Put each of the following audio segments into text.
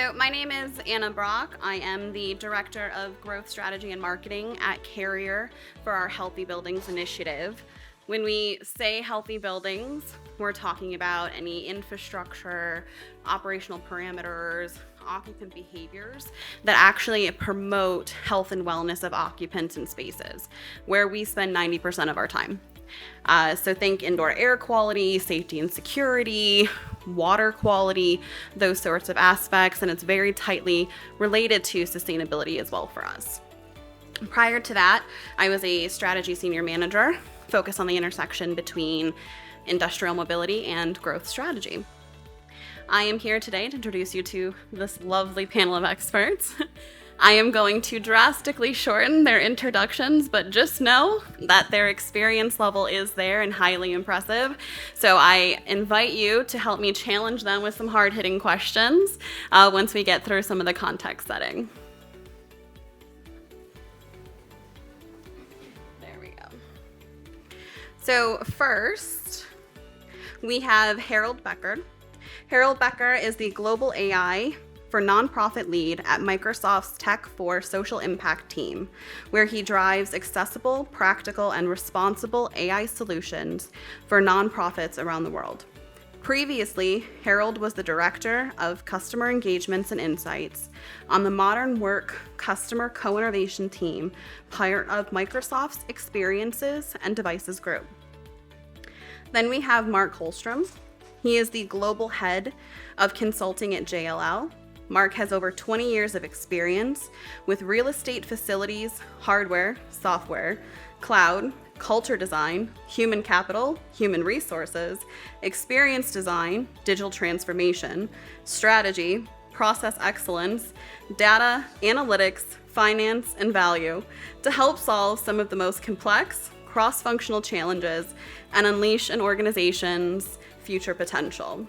So my name is Anna Brock. I am the Director of Growth Strategy and Marketing at Carrier for our Healthy Buildings initiative. When we say healthy buildings, we're talking about any infrastructure, operational parameters, occupant behaviors that actually promote health and wellness of occupants and spaces, where we spend 90% of our time. So think indoor air quality, safety and security, water quality, those sorts of aspects, and it's very tightly related to sustainability as well for us. Prior to that, I was a strategy senior manager focused on the intersection between industrial mobility and growth strategy. I am here today to introduce you to this lovely panel of experts. I am going to drastically shorten their introductions, but just know that their experience level is there and highly impressive. So I invite you to help me challenge them with some hard-hitting questions once we get through some of the context setting. There we go. So first, we have Harald Becker. Harald Becker is the Global AI for Nonprofit Lead at Microsoft's Tech for Social Impact team, where he drives accessible, practical, and responsible AI solutions for nonprofits around the world. Previously, Harald was the Director of Customer Engagements and Insights on the Modern Work Customer Co-Innovation team, part of Microsoft's Experiences and Devices group. Then we have Mark Holmstrom. He is the Global Head of Consulting at JLL. Mark has over 20 years of experience with real estate facilities, hardware, software, cloud, culture design, human capital, human resources, experience design, digital transformation, strategy, process excellence, data, analytics, finance, and value to help solve some of the most complex, cross-functional challenges and unleash an organization's future potential.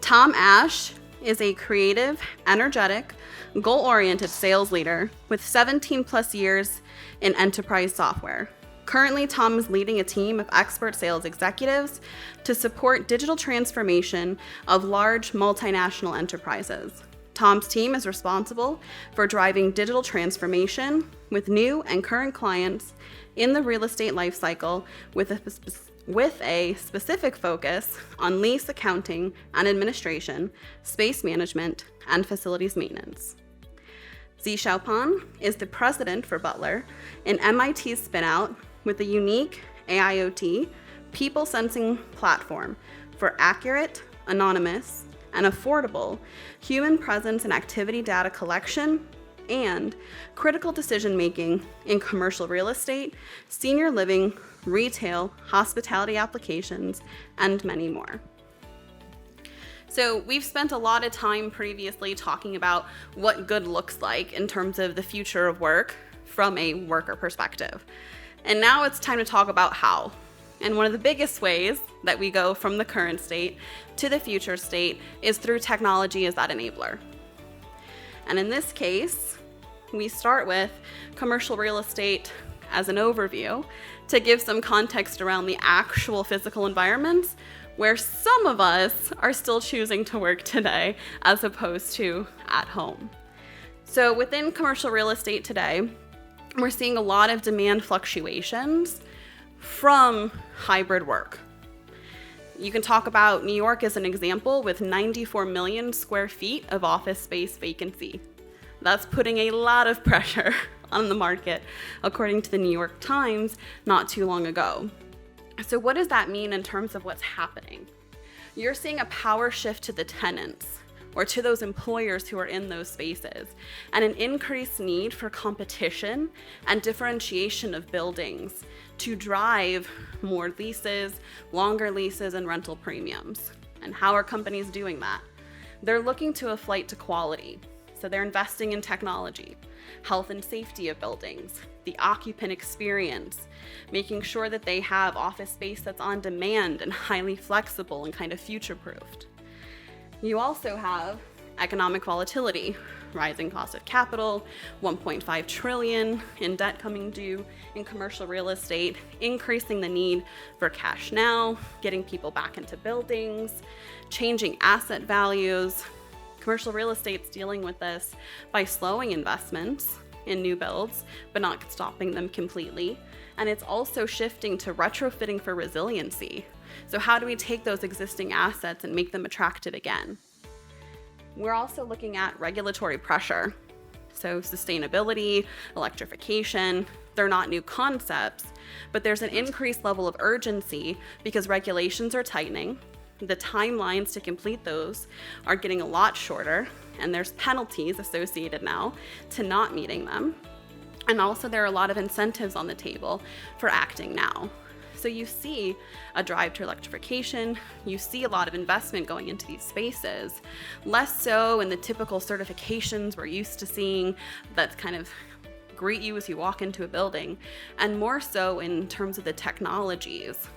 Tom Ash is a creative, energetic, goal-oriented sales leader with 17 plus years in enterprise software. Currently, Tom is leading a team of expert sales executives to support digital transformation of large multinational enterprises. Tom's team is responsible for driving digital transformation with new and current clients in the real estate lifecycle with a specific focus on lease accounting and administration, space management, and facilities maintenance. Zixiao is the president for Butlr, an MIT spinout with a unique AIoT people sensing platform for accurate, anonymous, and affordable human presence and activity data collection and critical decision-making in commercial real estate, senior living, retail, hospitality applications, and many more. So we've spent a lot of time previously talking about what good looks like in terms of the future of work from a worker perspective. And now it's time to talk about how. And one of the biggest ways that we go from the current state to the future state is through technology as that enabler. And in this case, we start with commercial real estate as an overview to give some context around the actual physical environments where some of us are still choosing to work today as opposed to at home. So within commercial real estate today, we're seeing a lot of demand fluctuations from hybrid work. You can talk about New York as an example with 94 million square feet of office space vacancy. That's putting a lot of pressure on the market, according to the New York Times not too long ago. So what does that mean in terms of what's happening? You're seeing a power shift to the tenants or to those employers who are in those spaces, and an increased need for competition and differentiation of buildings to drive more leases, longer leases, and rental premiums. And how are companies doing that? They're looking to a flight to quality. So they're investing in technology, health and safety of buildings, the occupant experience, making sure that they have office space that's on demand and highly flexible and kind of future-proofed. You also have economic volatility, rising cost of capital, 1.5 trillion in debt coming due in commercial real estate, increasing the need for cash now, getting people back into buildings, changing asset values. commercial real estate's dealing with this by slowing investments in new builds, but not stopping them completely. And it's also shifting to retrofitting for resiliency. So how do we take those existing assets and make them attractive again? We're also looking at regulatory pressure. So sustainability, electrification, they're not new concepts, but there's an increased level of urgency because regulations are tightening. The timelines to complete those are getting a lot shorter, and there's penalties associated now to not meeting them. And also there are a lot of incentives on the table for acting now. So you see a drive to electrification, you see a lot of investment going into these spaces, less so in the typical certifications we're used to seeing that kind of greet you as you walk into a building, and more so in terms of the technologies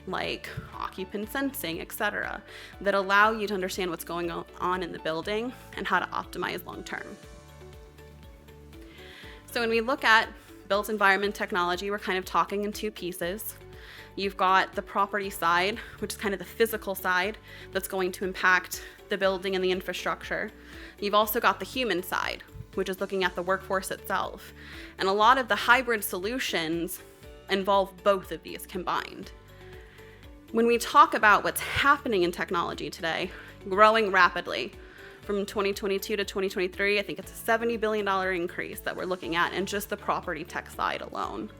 like occupant sensing, etc., that allow you to understand what's going on in the building and how to optimize long term. So when we look at built environment technology, we're kind of talking in two pieces. You've got the property side, which is kind of the physical side that's going to impact the building and the infrastructure. You've also got the human side, which is looking at the workforce itself. And a lot of the hybrid solutions involve both of these combined. When we talk about what's happening in technology today, growing rapidly, from 2022 to 2023, I think it's a $70 billion increase that we're looking at in just the property tech side alone,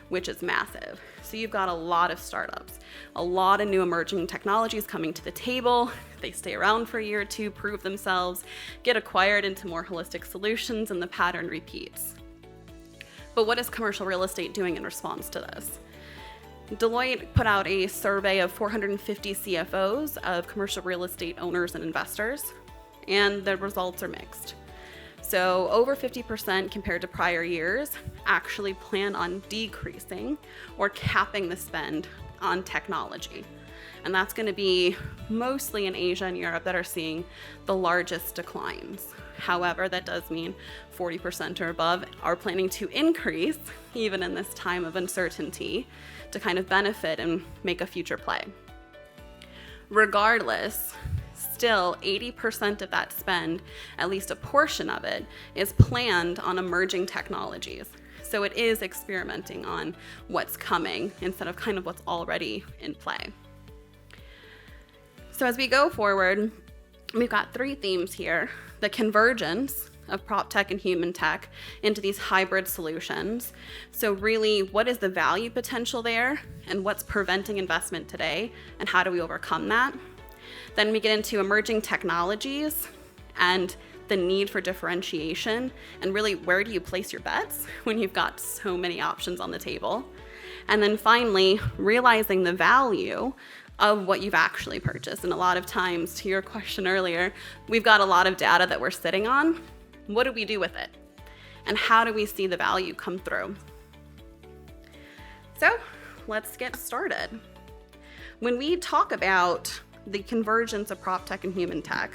which is massive. So you've got a lot of startups, a lot of new emerging technologies coming to the table. They stay around for a year or two, prove themselves, get acquired into more holistic solutions, and the pattern repeats. But what is commercial real estate doing in response to this? Deloitte put out a survey of 450 CFOs of commercial real estate owners and investors, and the results are mixed. So over 50% compared to prior years actually plan on decreasing or capping the spend on technology. And that's going to be mostly in Asia and Europe that are seeing the largest declines. However, that does mean 40% or above are planning to increase, even in this time of uncertainty, to kind of benefit and make a future play. Regardless, still 80% of that spend, at least a portion of it, is planned on emerging technologies. So it is experimenting on what's coming instead of kind of what's already in play. So as we go forward, we've got three themes here: the convergence of prop tech and human tech into these hybrid solutions. So really, what is the value potential there, and what's preventing investment today, and how do we overcome that? Then we get into emerging technologies and the need for differentiation, and really, where do you place your bets when you've got so many options on the table? And then finally, realizing the value of what you've actually purchased. And a lot of times, to your question earlier, we've got a lot of data that we're sitting on. What do we do with it? And how do we see the value come through? So let's get started. When we talk about the convergence of prop tech and human tech,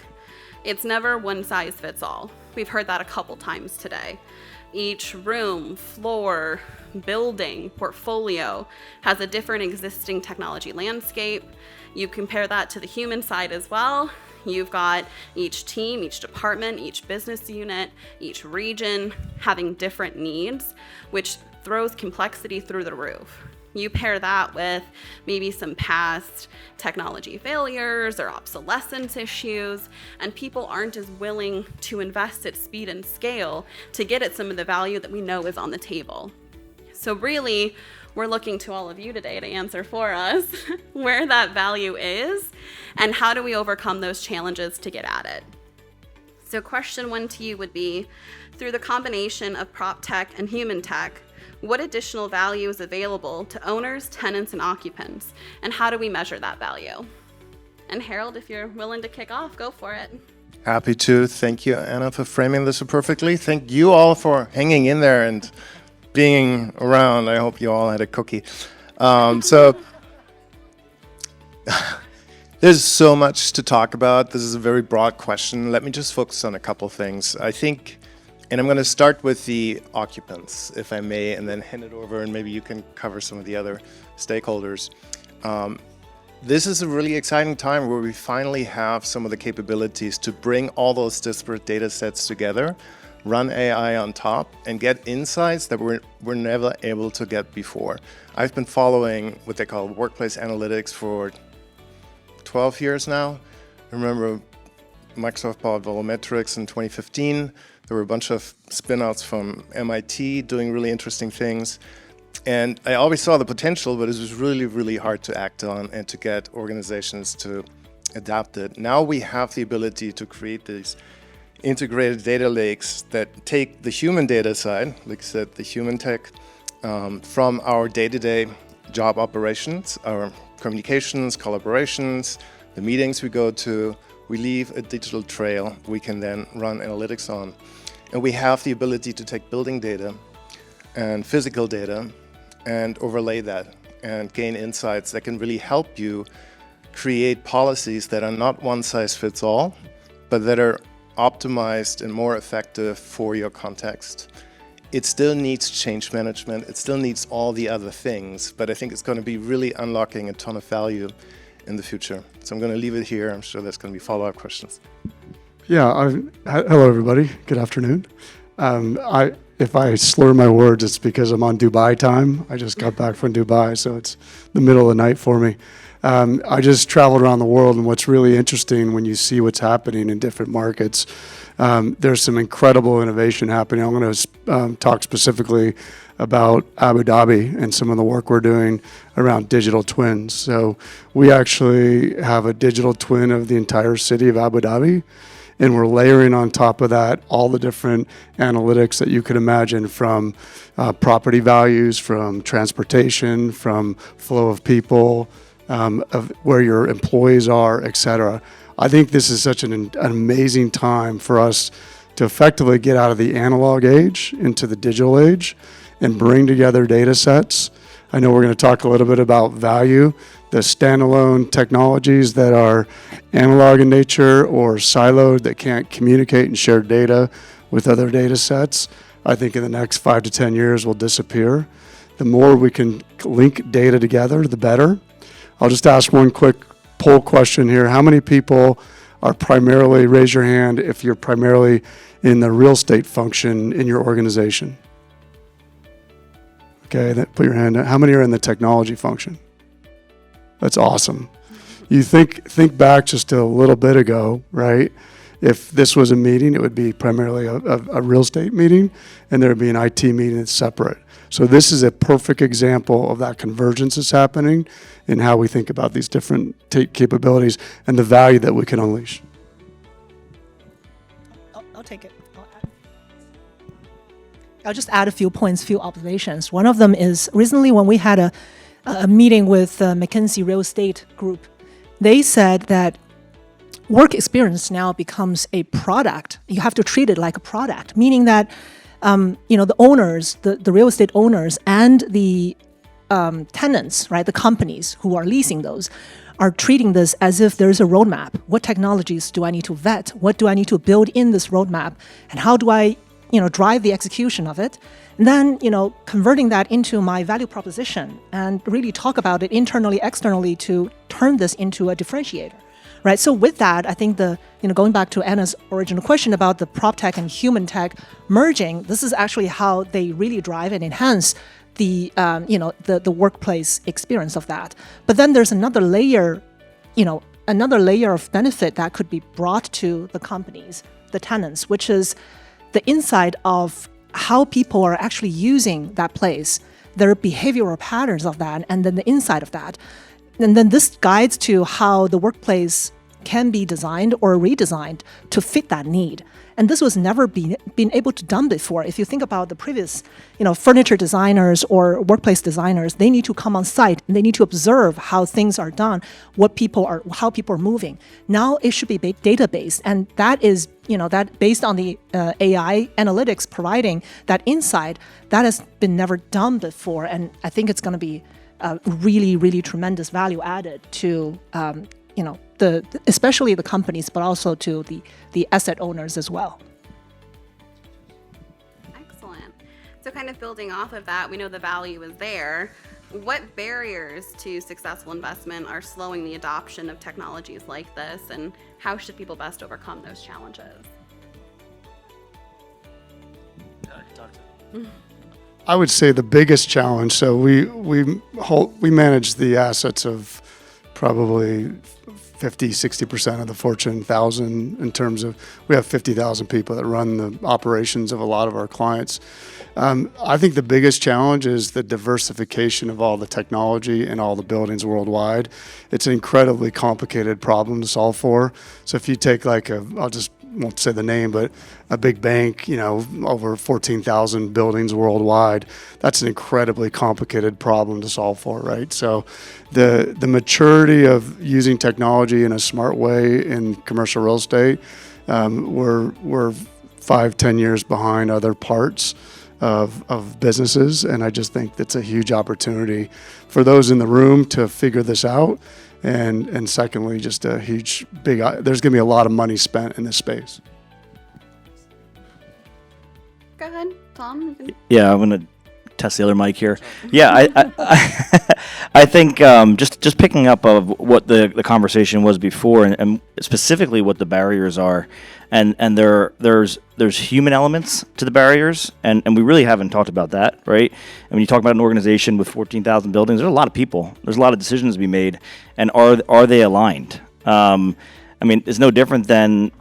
it's never one size fits all. We've heard that a couple times today. Each room, floor, building, portfolio has a different existing technology landscape. You compare that to the human side as well. You've got each team, each department, each business unit, each region having different needs, which throws complexity through the roof. You pair that with maybe some past technology failures or obsolescence issues, and people aren't as willing to invest at speed and scale to get at some of the value that we know is on the table. So really, we're looking to all of you today to answer for us where that value is and how do we overcome those challenges to get at it. So question one to you would be, through the combination of prop tech and human tech, what additional value is available to owners, tenants, and occupants, and how do we measure that value? And Harald, if you're willing to kick off, go for it. Happy to. Thank you, Anna, for framing this so perfectly. Thank you all for hanging in there and being around. I hope you all had a cookie. So there's so much to talk about. This is a very broad question. Let me just focus on a couple things. I think, and I'm going to start with the occupants, if I may, and then hand it over, and maybe you can cover some of the other stakeholders. this is a really exciting time where we finally have some of the capabilities to bring all those disparate data sets together, run AI on top, and get insights that we're never able to get before. I've been following what they call workplace analytics for 12 years now. I remember Microsoft bought Volumetrics in 2015. There were a bunch of spin-outs from MIT doing really interesting things. And I always saw the potential, but it was really, really hard to act on and to get organizations to adapt it. Now we have the ability to create these integrated data lakes that take the human data side, like I said, the human tech, from our day-to-day job operations, our communications, collaborations, the meetings we go to. We leave a digital trail we can then run analytics on. And we have the ability to take building data and physical data and overlay that and gain insights that can really help you create policies that are not one size fits all, but that are optimized and more effective for your context. It still needs change management. It still needs all the other things, but I think it's going to be really unlocking a ton of value in the future. So I'm going to leave it here. I'm sure there's going to be follow-up questions. Yeah, hello everybody. Good afternoon. If I slur my words, it's because I'm on Dubai time. I just got back from Dubai, so it's the middle of the night for me. I just traveled around the world, and what's really interesting when you see what's happening in different markets, there's some incredible innovation happening. I'm going to talk specifically about Abu Dhabi and some of the work we're doing around digital twins. So we actually have a digital twin of the entire city of Abu Dhabi, and we're layering on top of that all the different analytics that you could imagine, from property values, from transportation, from flow of people, of where your employees are, et cetera. I think this is such an amazing time for us to effectively get out of the analog age into the digital age and bring together data sets. I know we're going to talk a little bit about value, the standalone technologies that are analog in nature or siloed that can't communicate and share data with other data sets. I think in the next 5 to 10 years will disappear. The more we can link data together, the better. I'll just ask one quick poll question here. How many people are primarily, raise your hand if you're primarily in the real estate function in your organization? Okay, put your hand down. How many are in the technology function? That's awesome. You think back just a little bit ago, right? If this was a meeting, it would be primarily a real estate meeting, and there would be an IT meeting that's separate. So this is a perfect example of that convergence that's happening in how we think about these different capabilities and the value that we can unleash. I'll take it. I'll just add a few points, few observations. One of them is recently when we had a meeting with McKinsey Real Estate Group, they said that work experience now becomes a product. You have to treat it like a product, meaning that the owners, the real estate owners and the tenants, right, the companies who are leasing those, are treating this as if there's a roadmap. What technologies do I need to vet? What do I need to build in this roadmap? And how do I drive the execution of it, and then, converting that into my value proposition and really talk about it internally, externally to turn this into a differentiator, right? So with that, I think going back to Anna's original question about the prop tech and human tech merging, this is actually how they really drive and enhance the workplace experience of that. But then there's another layer of benefit that could be brought to the companies, the tenants, which is the insight of how people are actually using that place, their behavioral patterns of that, and then the insight of that. And then this guides to how the workplace can be designed or redesigned to fit that need. And this was never been able to done before. If you think about the previous, furniture designers or workplace designers, they need to come on site and they need to observe how things are done, how people are moving. Now it should be data-based, and that is, that based on the AI analytics providing that insight, that has been never done before. And I think it's going to be really, really tremendous value added to, especially the companies, but also to the asset owners as well. Excellent. So kind of building off of that, we know the value is there. What barriers to successful investment are slowing the adoption of technologies like this, and how should people best overcome those challenges? I would say the biggest challenge. So we manage the assets of probably 50-60% of the Fortune 1000 in terms of we have 50,000 people that run the operations of a lot of our clients. I think the biggest challenge is the diversification of all the technology in all the buildings worldwide. It's an incredibly complicated problem to solve for. So if you take I'll just won't say the name, but a big bank, over 14,000 buildings worldwide, that's an incredibly complicated problem to solve for, right? So the maturity of using technology in a smart way in commercial real estate, we're 5-10 years behind other parts of businesses, and I just think that's a huge opportunity for those in the room to figure this out. And secondly, just a there's going to be a lot of money spent in this space. Go ahead, Tom. Yeah, I'm going to test the other mic here. Yeah, I think just picking up of what the conversation was before, and specifically what the barriers are, and there's human elements to the barriers, and we really haven't talked about that, right? And when you talk about an organization with 14,000 buildings, there's a lot of people, there's a lot of decisions to be made, and are they aligned? I mean, it's no different than,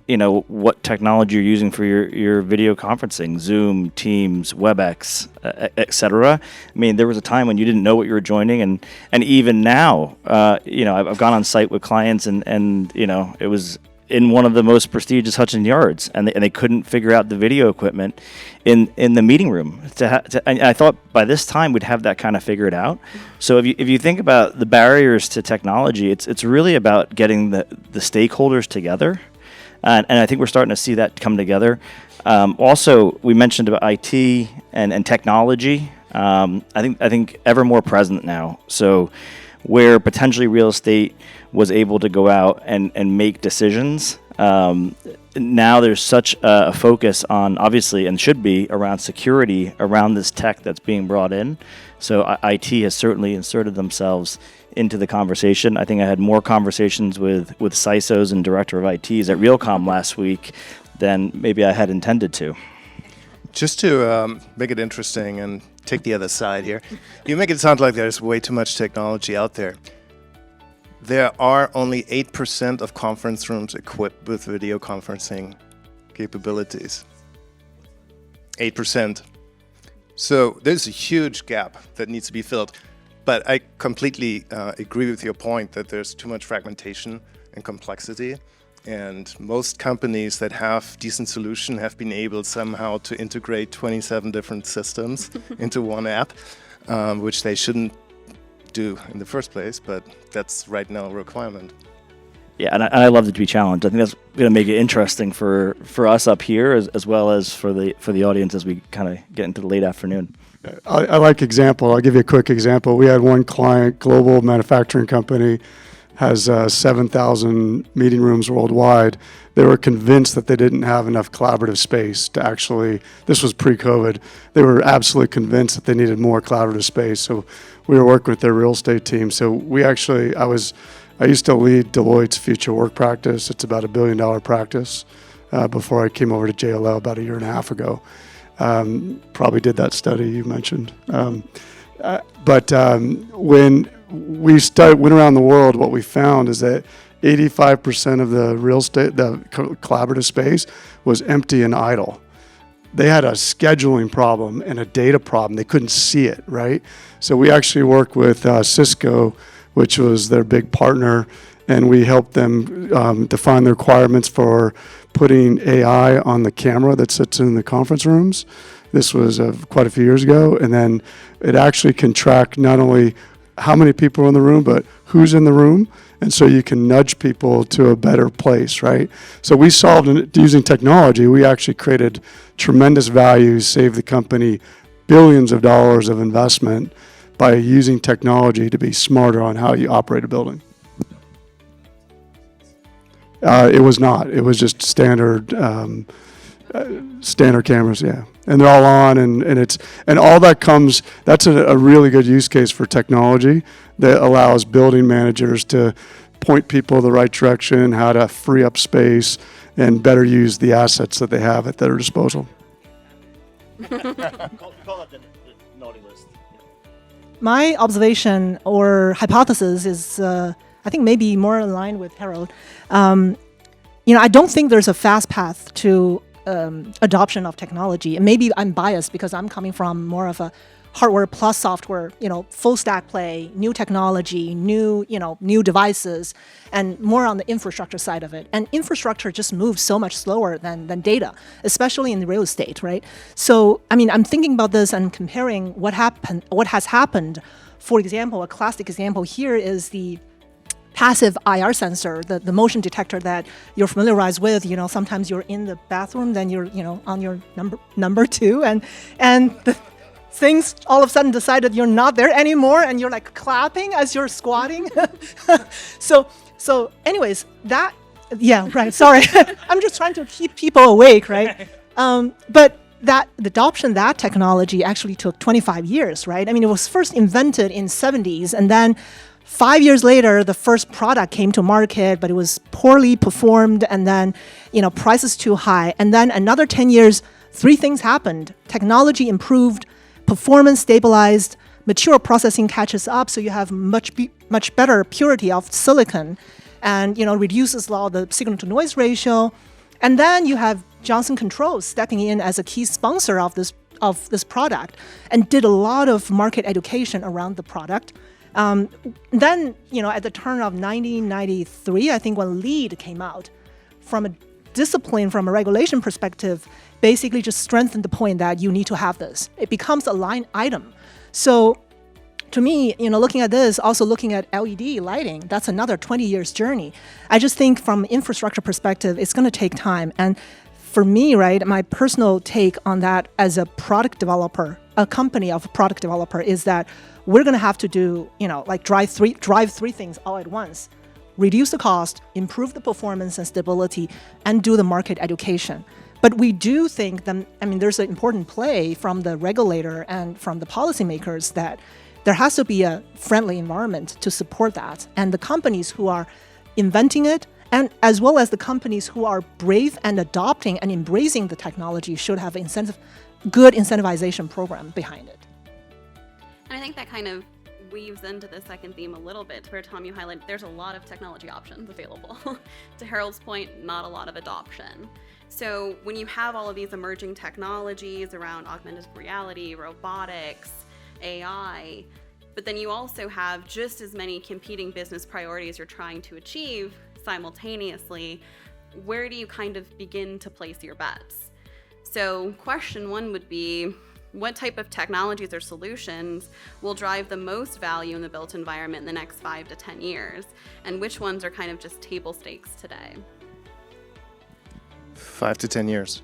what technology you're using for your video conferencing, Zoom, Teams, WebEx, et cetera. I mean, there was a time when you didn't know what you were joining, and even now, I've gone on site with clients, and it was in one of the most prestigious Hudson Yards, and they couldn't figure out the video equipment in the meeting room. And I thought by this time we'd have that kind of figured out. So if you think about the barriers to technology, it's really about getting the stakeholders together, and I think we're starting to see that come together. Also, we mentioned about IT and technology. I think ever more present now. So where potentially real estate was able to go out and make decisions, now there's such a focus on, obviously, and should be, around security around this tech that's being brought in. So IT has certainly inserted themselves into the conversation. I think I had more conversations with CISOs and director of ITs at Realcomm last week than maybe I had intended to. Just to make it interesting and take the other side here, you make it sound like there's way too much technology out there. There are only 8% of conference rooms equipped with video conferencing capabilities. 8%. So there's a huge gap that needs to be filled. But I completely agree with your point that there's too much fragmentation and complexity. And most companies that have decent solution have been able somehow to integrate 27 different systems into one app, which they shouldn't do in the first place, but that's right now a requirement. Yeah, and I love it to be challenged. I think that's going to make it interesting for us up here as well as for the audience as we kind of get into the late afternoon. I like example. I'll give you a quick example. We had one client, global manufacturing company, has 7,000 meeting rooms worldwide. They were convinced that they didn't have enough collaborative space to actually, this was pre-COVID, they were absolutely convinced that they needed more collaborative space. So we were working with their real estate team. So we actually, I used to lead Deloitte's future work practice. It's about $1 billion practice before I came over to JLL about 1.5 years ago. Probably did that study you mentioned. But when we went around the world, what we found is that 85% of the real estate, the collaborative space, was empty and idle. They had a scheduling problem and a data problem. They couldn't see it, right? So we actually worked with Cisco, which was their big partner, and we helped them define the requirements for putting AI on the camera that sits in the conference rooms. This was quite a few years ago, and then it actually can track not only how many people are in the room, but who's in the room, and so you can nudge people to a better place, right? So we solved it using technology. We actually created tremendous value, saved the company billions of dollars of investment by using technology to be smarter on how you operate a building. It was not. It was just standard Standard cameras, yeah, and they're all on, and all that comes. That's a really good use case for technology that allows building managers to point people the right direction, how to free up space, and better use the assets that they have at their disposal. Call it the naughty list. My observation or hypothesis is, I think maybe more in line with Harald. I don't think there's a fast path to adoption of technology. And maybe I'm biased because I'm coming from more of a hardware plus software, full stack play, new technology, new devices, and more on the infrastructure side of it. And infrastructure just moves so much slower than data, especially in the real estate, right? So, I'm thinking about this and comparing what has happened. For example, a classic example here is the passive IR sensor, the motion detector that you're familiarized with. Sometimes you're in the bathroom, then you're, on your number 2, and the things all of a sudden decided you're not there anymore, and you're like clapping as you're squatting. So anyways, yeah, right. Sorry, I'm just trying to keep people awake, right? But that the adoption of that technology actually took 25 years, right? It was first invented in 70s, and then 5 years later, the first product came to market, but it was poorly performed, and then, prices too high. And then another 10 years, 3 things happened. Technology improved, performance stabilized, material processing catches up, so you have much better purity of silicon, and reduces the signal to noise ratio. And then you have Johnson Controls stepping in as a key sponsor of this product, and did a lot of market education around the product. Then, at the turn of 1993, I think when LEED came out, from a discipline, from a regulation perspective, basically just strengthened the point that you need to have this. It becomes a line item. So to me, looking at this, also looking at LED lighting, that's another 20 years journey. I just think from infrastructure perspective, it's going to take time. And for me, right, my personal take on that as a product developer, a company of a product developer, is that we're going to have to do, drive three things all at once: reduce the cost, improve the performance and stability, and do the market education. But we do think that, there's an important play from the regulator and from the policymakers that there has to be a friendly environment to support that. And the companies who are inventing it, and as well as the companies who are brave and adopting and embracing the technology, should have good incentivization program behind it. And I think that kind of weaves into the second theme a little bit, where Tom, you highlighted there's a lot of technology options available. To Harald's point, not a lot of adoption. So when you have all of these emerging technologies around augmented reality, robotics, AI, but then you also have just as many competing business priorities you're trying to achieve simultaneously, where do you kind of begin to place your bets? So question 1 would be, what type of technologies or solutions will drive the most value in the built environment in the next 5 to 10 years? And which ones are kind of just table stakes today? 5 to 10 years.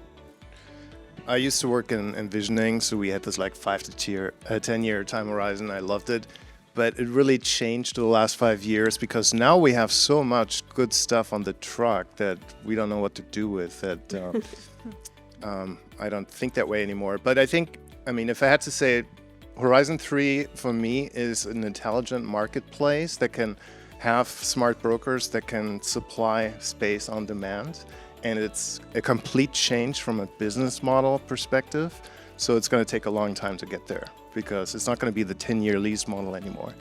I used to work in envisioning, so we had this 5 to 10 year time horizon. I loved it, but it really changed the last 5 years, because now we have so much good stuff on the truck that we don't know what to do with it. I don't think that way anymore. But I think, if I had to say, Horizon 3 for me is an intelligent marketplace that can have smart brokers that can supply space on demand. And it's a complete change from a business model perspective. So it's going to take a long time to get there, because it's not going to be the 10-year lease model anymore.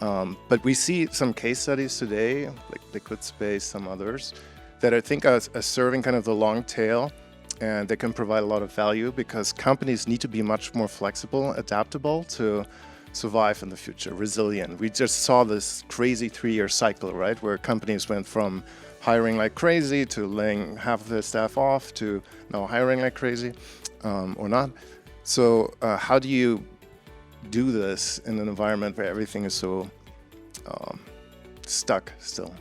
But we see some case studies today, like Liquid Space, some others, that I think are serving kind of the long tail, and they can provide a lot of value, because companies need to be much more flexible, adaptable to survive in the future, resilient. We just saw this crazy 3-year cycle, right, where companies went from hiring like crazy to laying half of their staff off to now hiring like crazy, or not. So how do you do this in an environment where everything is so stuck still?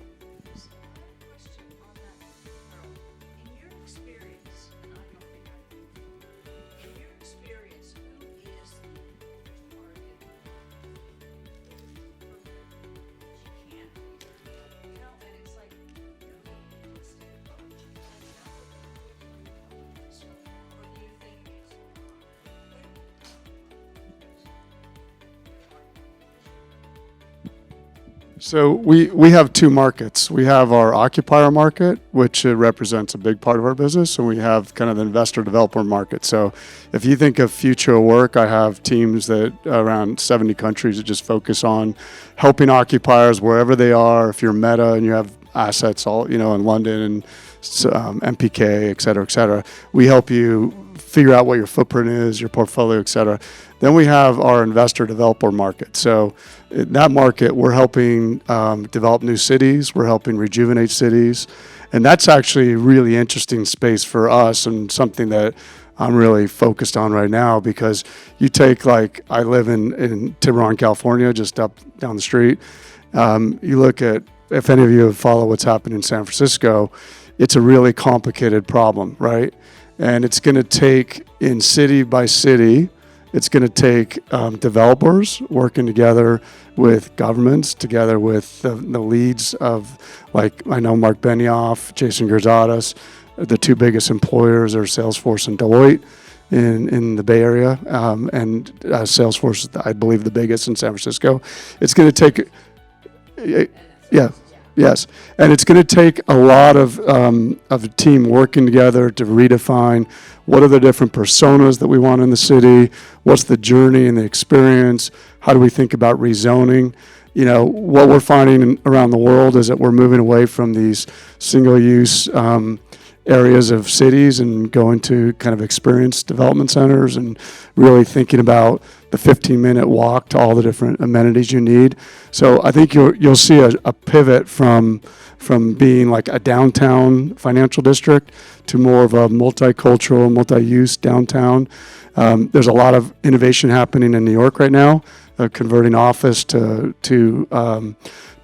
So we have two markets. We have our occupier market, which represents a big part of our business, and we have kind of the investor developer market. So if you think of future of work, I have teams that around 70 countries that just focus on helping occupiers wherever they are. If you're Meta and you have assets all, in London and MPK, et cetera, we help you figure out what your footprint is, your portfolio, et cetera. Then we have our investor developer market. So in that market, we're helping develop new cities. We're helping rejuvenate cities. And that's actually a really interesting space for us and something that I'm really focused on right now, because you take, like, I live in Tiburon, California, just up down the street. You look at, if any of you follow what's happening in San Francisco, it's a really complicated problem, right? And it's going to take, in city by city, it's going to take developers working together with governments, together with the leads of, like, I know Mark Benioff, Jason Gerzadas, the two biggest employers are Salesforce and Deloitte in the Bay Area, and Salesforce is, I believe, the biggest in San Francisco. It's going to take, yes, and it's going to take a lot of a team working together to redefine what are the different personas that we want in the city, what's the journey and the experience, how do we think about rezoning. What we're finding around the world is that we're moving away from these single-use areas of cities and going to kind of experience development centers and really thinking about the 15-minute walk to all the different amenities you need. So I think you'll see a pivot from being like a downtown financial district to more of a multicultural, multi-use downtown. There's a lot of innovation happening in New York right now, converting office to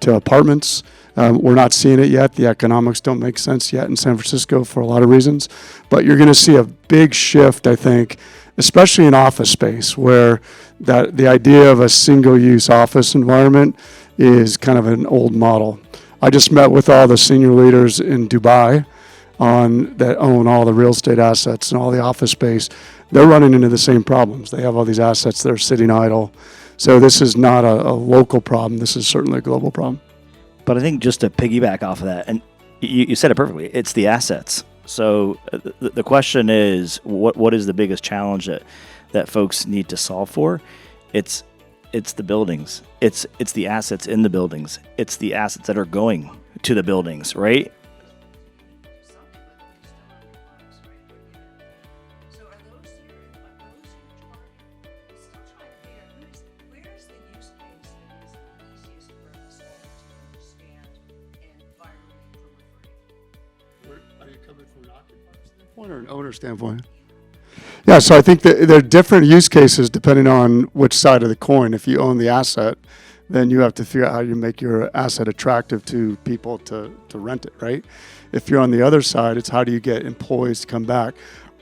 apartments. We're not seeing it yet. The economics don't make sense yet in San Francisco for a lot of reasons. But you're going to see a big shift, I think, especially in office space, where the idea of a single-use office environment is kind of an old model. I just met with all the senior leaders in Dubai that own all the real estate assets and all the office space. They're running into the same problems. They have all these assets that are sitting idle. So this is not a local problem. This is certainly a global problem. But I think just to piggyback off of that, and you said it perfectly, it's the assets. So the question is, what is the biggest challenge that folks need to solve for? It's the buildings. It's the assets in the buildings. It's the assets that are going to the buildings, right? Or an owner standpoint? Yeah, so I think that there are different use cases depending on which side of the coin. If you own the asset, then you have to figure out how you make your asset attractive to people to rent it, right? If you're on the other side, it's how do you get employees to come back?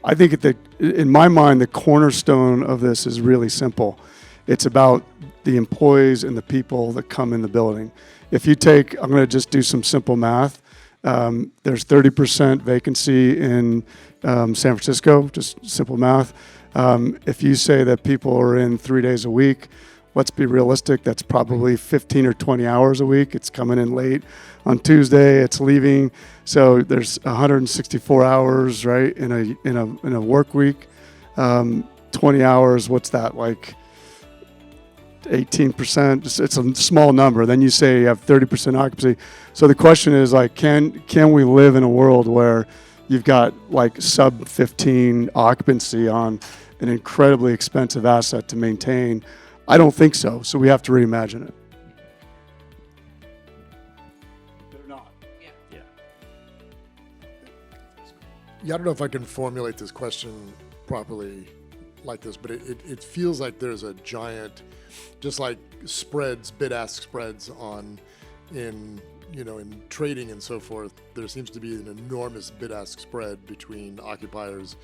I think in my mind, the cornerstone of this is really simple. It's about the employees and the people that come in the building. If you take, I'm going to just do some simple math. There's 30% vacancy in San Francisco, just simple math. If you say that people are in 3 days a week, let's be realistic, that's probably 15 or 20 hours a week. It's coming in late on Tuesday, it's leaving. So there's 164 hours, right, in a work week. 20 hours, what's that, like 18%? It's a small number. Then you say you have 30% occupancy. So the question is, like, can we live in a world where you've got like sub 15 occupancy on an incredibly expensive asset to maintain? I don't think so. So we have to reimagine it. They're not. Yeah, I don't know if I can formulate this question properly like this, but it feels like there's a giant, just like spreads, bid-ask spreads in trading and so forth. There seems to be an enormous bid-ask spread between occupiers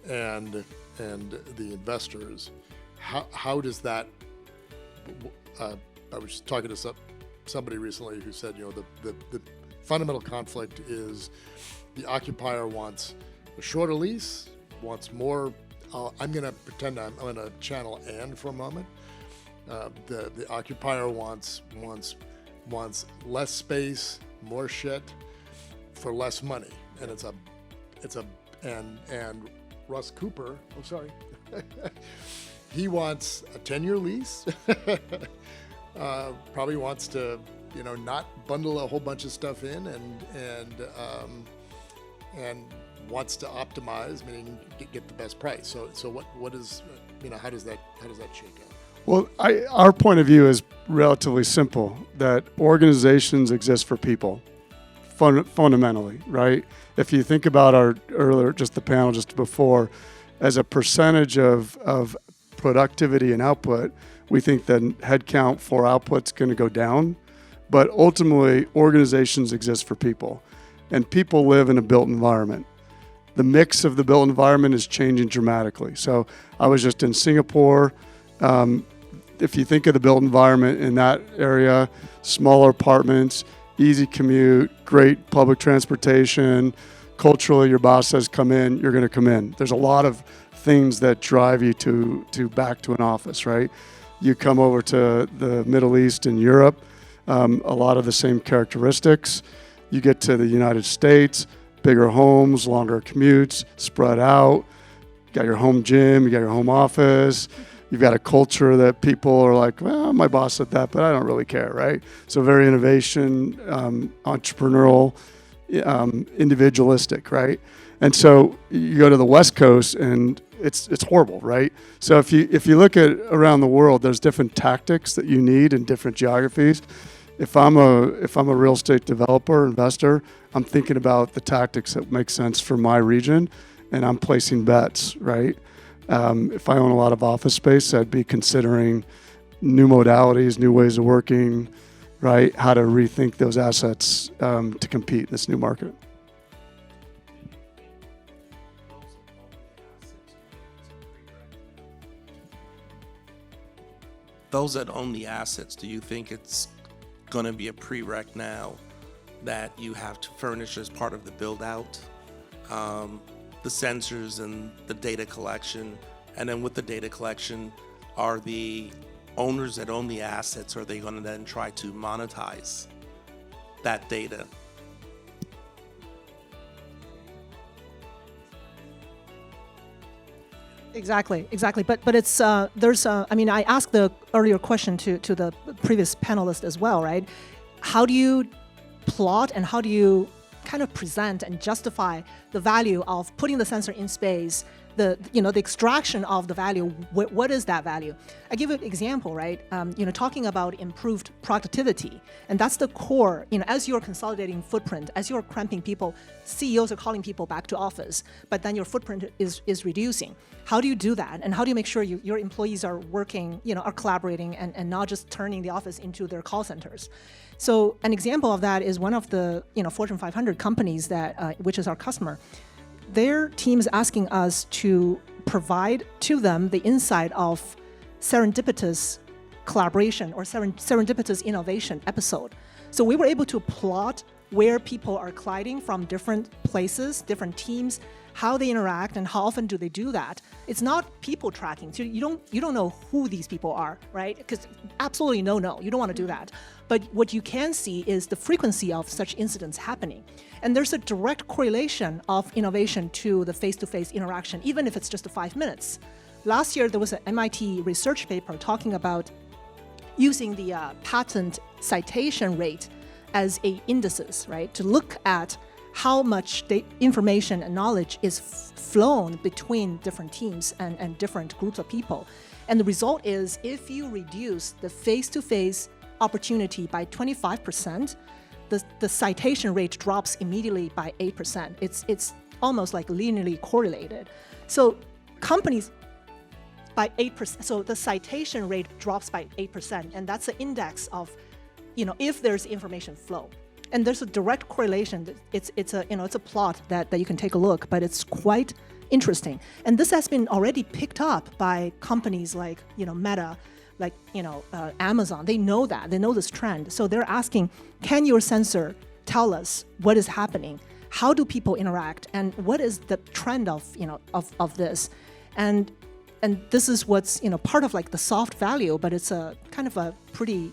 and the investors. How does that? I was talking to somebody recently who said, the fundamental conflict is the occupier wants a shorter lease, wants more. I'm going to pretend I'm going to channel Anne for a moment. The occupier wants wants less space, more shit for less money. And and Russ Cooper, oh sorry, he wants a 10-year lease. Probably wants to, not bundle a whole bunch of stuff in, and wants to optimize, meaning get the best price. So what is, how does that shake out? Well, our point of view is relatively simple, that organizations exist for people, fundamentally, right? If you think about our earlier, just the panel just before, as a percentage of productivity and output, we think that headcount for output's going to go down, but ultimately organizations exist for people, and people live in a built environment. The mix of the built environment is changing dramatically. So I was just in Singapore. If you think of the built environment in that area, smaller apartments, easy commute, great public transportation, culturally your boss says come in, you're going to come in. There's a lot of things that drive you to back to an office, right? You come over to the Middle East and Europe, a lot of the same characteristics. You get to the United States, bigger homes, longer commutes, spread out. You got your home gym, you got your home office. You've got a culture that people are like, well, my boss said that, but I don't really care, right? So very innovation, entrepreneurial, individualistic, right? And so you go to the West Coast and it's horrible, right? So if you look at around the world, there's different tactics that you need in different geographies. If I'm a real estate developer, investor, I'm thinking about the tactics that make sense for my region, and I'm placing bets, right? If I own a lot of office space, I'd be considering new modalities, new ways of working, right? How to rethink those assets to compete in this new market. Those that own the assets, do you think it's going to be a prereq now that you have to furnish as part of the build out? The sensors and the data collection, and then with the data collection, are the owners that own the assets, are they going to then try to monetize that data? Exactly. But it's there's I asked the earlier question to the previous panelist as well, right? How do you plot and how do you kind of present and justify the value of putting the sensor in space, the extraction of the value? What is that value? I give an example, right? Talking about improved productivity, and that's the core. As you're consolidating footprint, as you're cramping people, CEOs are calling people back to office, but then your footprint is reducing. How do you do that? And how do you make sure your employees are working, are collaborating and not just turning the office into their call centers? So an example of that is one of the Fortune 500 companies that which is our customer. Their team is asking us to provide to them the insight of serendipitous collaboration or serendipitous innovation episode. So we were able to plot where people are colliding from different places, different teams, how they interact and how often do they do that. It's not people tracking. So you don't know who these people are, right? Because absolutely no, you don't want to do that. But what you can see is the frequency of such incidents happening. And there's a direct correlation of innovation to the face-to-face interaction, even if it's just 5 minutes. Last year, there was an MIT research paper talking about using the patent citation rate as a indices, right? To look at how much information and knowledge is flown between different teams and different groups of people. And the result is, if you reduce the face-to-face opportunity by 25%, the citation rate drops immediately by 8%. It's almost like linearly correlated. So companies by 8%, so the citation rate drops by 8%, and that's the index of, if there's information flow. And there's a direct correlation. It's a plot that you can take a look, but it's quite interesting. And this has been already picked up by companies like Meta, like Amazon. They know that. They know this trend. So they're asking, can your sensor tell us what is happening? How do people interact? And what is the trend of this? And this is what's part of like the soft value, but it's a kind of a pretty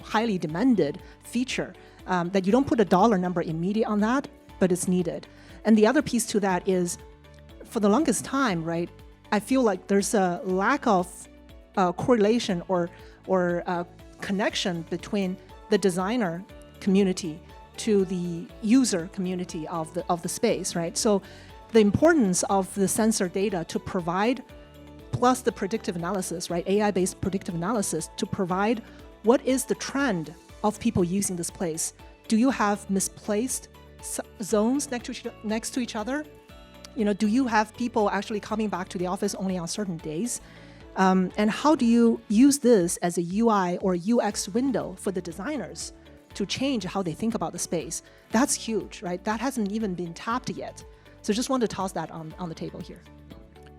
highly demanded feature, that you don't put a dollar number immediate on that, but it's needed. And the other piece to that is, for the longest time, right, I feel like there's a lack of correlation or connection between the designer community to the user community of the space, right? So the importance of the sensor data to provide, plus the predictive analysis, right, AI-based predictive analysis, to provide what is the trend of people using this place. Do you have misplaced zones next to each other? You know, do you have people actually coming back to the office only on certain days? And how do you use this as a UI or UX window for the designers to change how they think about the space? That's huge, right? That hasn't even been tapped yet. So just want to toss that on the table here.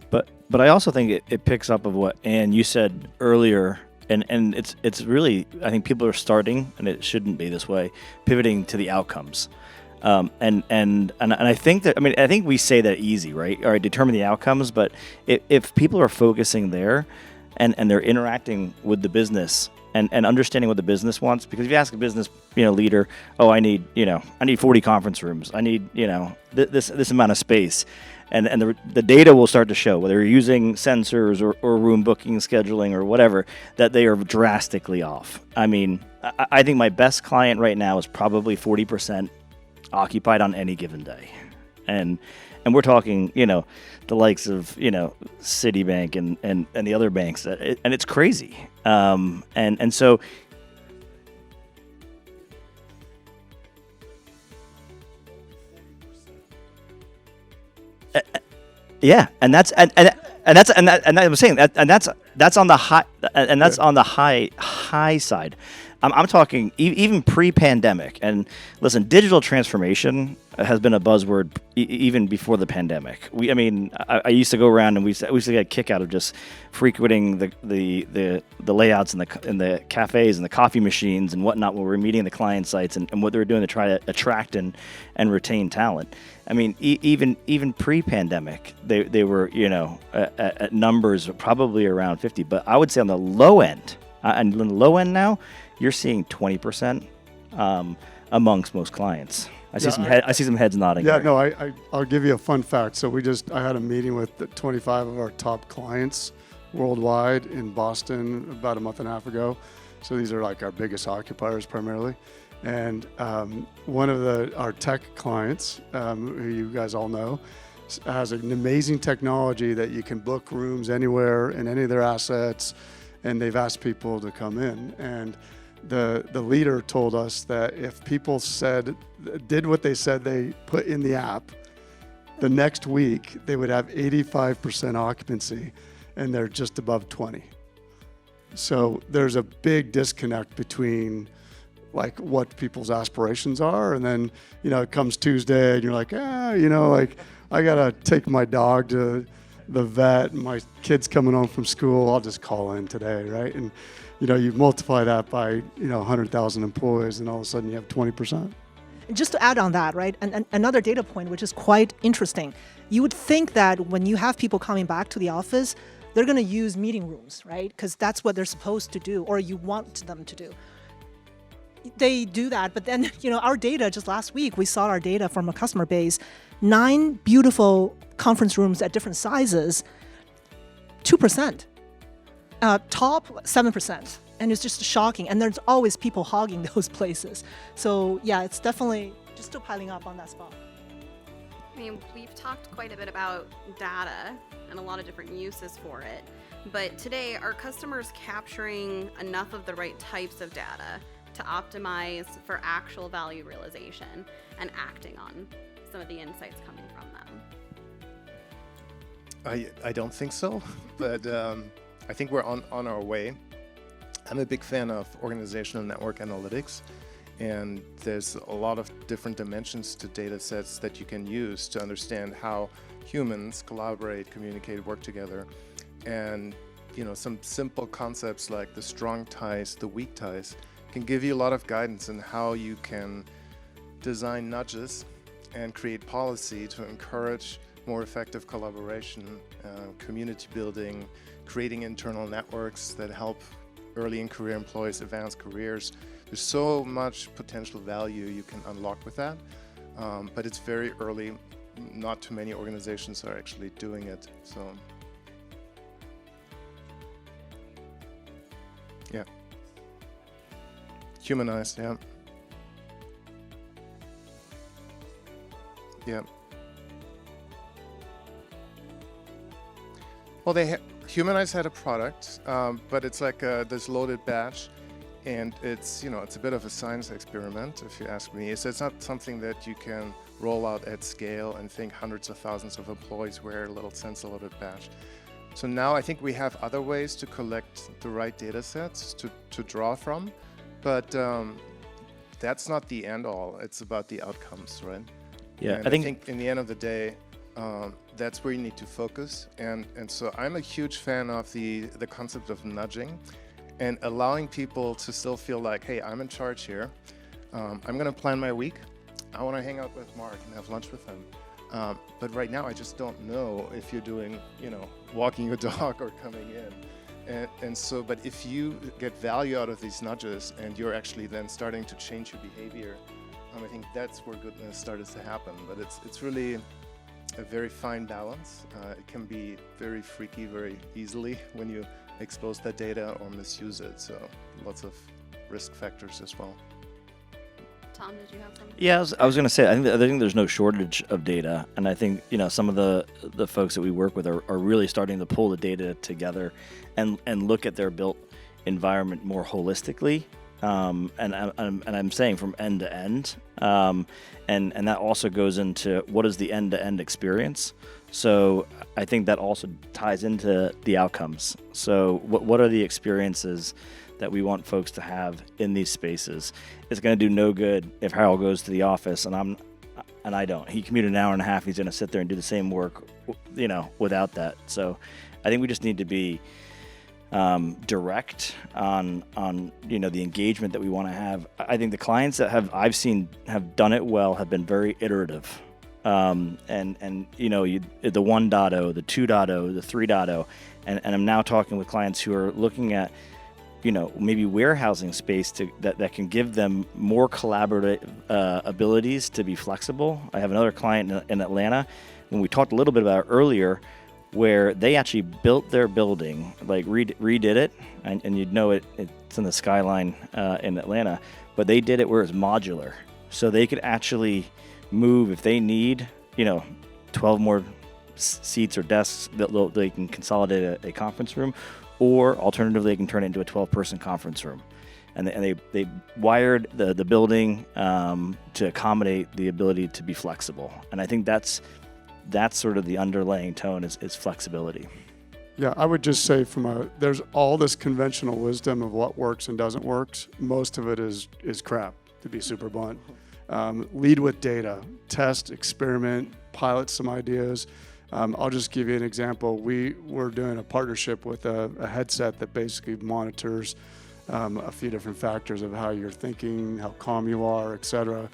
But I also think it picks up of what Anne you said earlier, and it's really, I think people are starting, and it shouldn't be this way, pivoting to the outcomes. And I think that, I think we say that easy, right? All right, determine the outcomes, but if people are focusing there and they're interacting with the business and understanding what the business wants, because if you ask a business leader, oh, I need 40 conference rooms, I need this amount of space, and the data will start to show, whether you're using sensors or room booking, scheduling, or whatever, that they are drastically off. I think my best client right now is probably 40% occupied on any given day, and we're talking the likes of Citibank and the other banks, and it's crazy, and so yeah, and that's I'm saying that, and that's on the high, and that's on the high side. I'm talking even pre-pandemic. And listen, digital transformation has been a buzzword even before the pandemic. I used to go around and we used to get a kick out of just frequenting the layouts in the cafes and the coffee machines and whatnot when we were meeting the client sites and what they were doing to try to attract and retain talent. Even pre-pandemic, they were at numbers probably around 50. But I would say on the low end, and the low end now, you're seeing 20% amongst most clients. I see some heads nodding. Yeah, here. no, I'll give you a fun fact. So I had a meeting with 25 of our top clients worldwide in Boston about a month and a half ago. So these are like our biggest occupiers primarily. And one of our tech clients, who you guys all know, has an amazing technology that you can book rooms anywhere in any of their assets, and they've asked people to come in. And the leader told us that if people did what they said they put in the app, the next week they would have 85% occupancy, and they're just above 20. So there's a big disconnect between like what people's aspirations are, and then it comes Tuesday and you're like, I gotta take my dog to the vet and my kid's coming home from school, I'll just call in today, right? And you multiply that by 100,000 employees, and all of a sudden you have 20%. Just to add on that, right, and another data point which is quite interesting, you would think that when you have people coming back to the office, they're going to use meeting rooms, right? Because that's what they're supposed to do, or you want them to do. They do that, but then our data, just last week we saw our data from a customer base, 9 beautiful conference rooms at different sizes, 2%, top 7%, and it's just shocking. And there's always people hogging those places. So yeah, it's definitely just still piling up on that spot. We've talked quite a bit about data and a lot of different uses for it, but today are customers capturing enough of the right types of data to optimize for actual value realization and acting on some of the insights coming from them? I don't think so, but I think we're on our way. I'm a big fan of organizational network analytics, and there's a lot of different dimensions to data sets that you can use to understand how humans collaborate, communicate, work together. And some simple concepts like the strong ties, the weak ties, can give you a lot of guidance on how you can design nudges and create policy to encourage more effective collaboration, community building, creating internal networks that help early in career employees, advanced careers. There's so much potential value you can unlock with that, but it's very early. Not too many organizations are actually doing it. So, yeah. Humanized, yeah. Yeah. Well, Humanize had a product, but it's like this loaded batch, and it's it's a bit of a science experiment, if you ask me. So it's not something that you can roll out at scale and think hundreds of thousands of employees wear a little sensor loaded batch. So now I think we have other ways to collect the right data sets to draw from, but that's not the end all. It's about the outcomes, right? Yeah, And I think in the end of the day, that's where you need to focus. And so I'm a huge fan of the concept of nudging and allowing people to still feel like, hey, I'm in charge here. I'm going to plan my week. I want to hang out with Mark and have lunch with him. But right now, I just don't know if you're doing, walking your dog or coming in. And so, but if you get value out of these nudges and you're actually then starting to change your behavior, I think that's where goodness started to happen. But it's really a very fine balance. It can be very freaky very easily when you expose that data or misuse it. So lots of risk factors as well. Tom, did you have something? Yeah, I was going to say, I think there's no shortage of data, and I think some of the folks that we work with are really starting to pull the data together and look at their built environment more holistically, and I'm saying from end to end, and that also goes into what is the end-to-end experience. So I think that also ties into the outcomes. So what are the experiences that we want folks to have in these spaces? It's going to do no good if Harald goes to the office and I don't. He commuted an hour and a half. He's going to sit there and do the same work, without that. So I think we just need to be direct on the engagement that we want to have. I think the clients that I've seen have done it well have been very iterative. And the 1.0, the 2.0, the 3.0, and I'm now talking with clients who are looking at maybe warehousing space that can give them more collaborative abilities to be flexible. I have another client in Atlanta, when we talked a little bit about it earlier, where they actually built their building, like redid it, and it's in the skyline in Atlanta, but they did it where it's modular. So they could actually move if they need, 12 more seats or desks that they can consolidate a conference room, or alternatively, they can turn it into a 12-person conference room. And they wired the building to accommodate the ability to be flexible. And I think that's sort of the underlying tone is flexibility. Yeah, I would just say there's all this conventional wisdom of what works and doesn't work. Most of it is crap, to be super blunt. Lead with data, test, experiment, pilot some ideas. I'll just give you an example. We're doing a partnership with a headset that basically monitors a few different factors of how you're thinking, how calm you are, etc.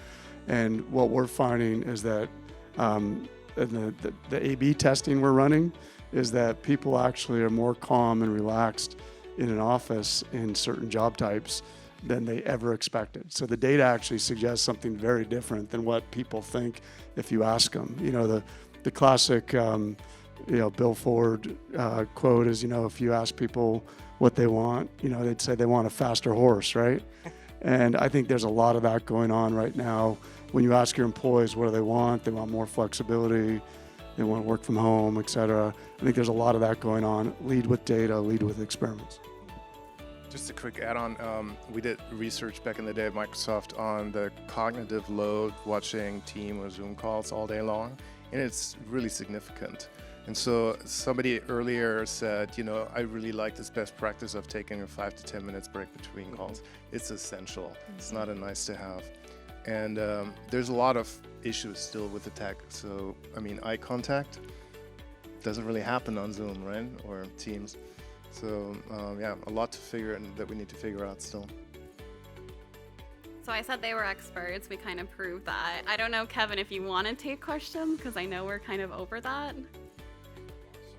And what we're finding is that the A/B testing we're running is that people actually are more calm and relaxed in an office in certain job types than they ever expected. So the data actually suggests something very different than what people think if you ask them. The classic, Bill Ford quote is, if you ask people what they want, they'd say they want a faster horse, right? And I think there's a lot of that going on right now. When you ask your employees what do they want more flexibility, they want to work from home, et cetera. I think there's a lot of that going on. Lead with data, lead with experiments. Just a quick add-on. We did research back in the day at Microsoft on the cognitive load watching Team or Zoom calls all day long, and it's really significant. And so somebody earlier said, I really like this best practice of taking a 5 to 10 minutes break between calls. It's essential. It's not a nice to have. And there's a lot of issues still with the tech. So, eye contact doesn't really happen on Zoom, right? Or Teams. So, a lot that we need to figure out still. So I said they were experts. We kind of proved that. I don't know, Kevin, if you want to take questions, because I know we're kind of over that.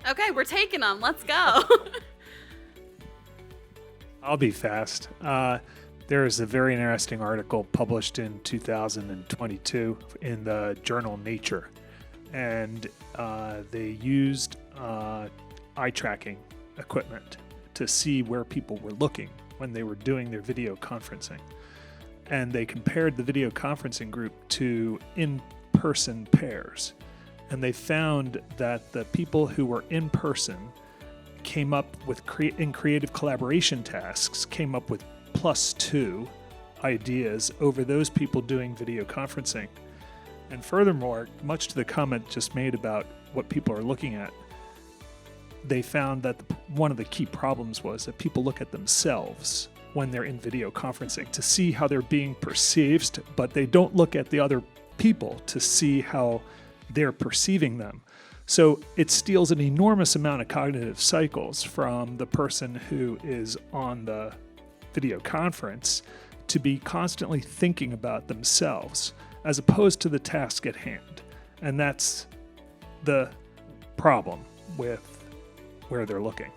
Okay, we're taking them. Let's go. I'll be fast. There is a very interesting article published in 2022 in the journal Nature, and they used eye tracking equipment to see where people were looking when they were doing their video conferencing. And they compared the video conferencing group to in-person pairs. And they found that the people who were in person came up with, in creative collaboration tasks, came up with +2 ideas over those people doing video conferencing. And furthermore, much to the comment just made about what people are looking at, they found that one of the key problems was that people look at themselves when they're in video conferencing to see how they're being perceived, but they don't look at the other people to see how they're perceiving them. So it steals an enormous amount of cognitive cycles from the person who is on the video conference to be constantly thinking about themselves as opposed to the task at hand. And that's the problem with where they're looking.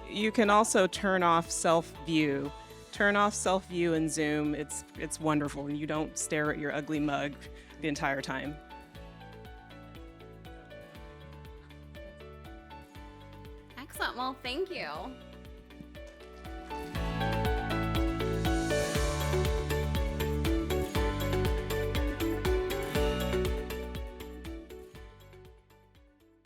You can also turn off self-view. Turn off self-view in Zoom. It's wonderful, and you don't stare at your ugly mug the entire time. Excellent. Well, thank you.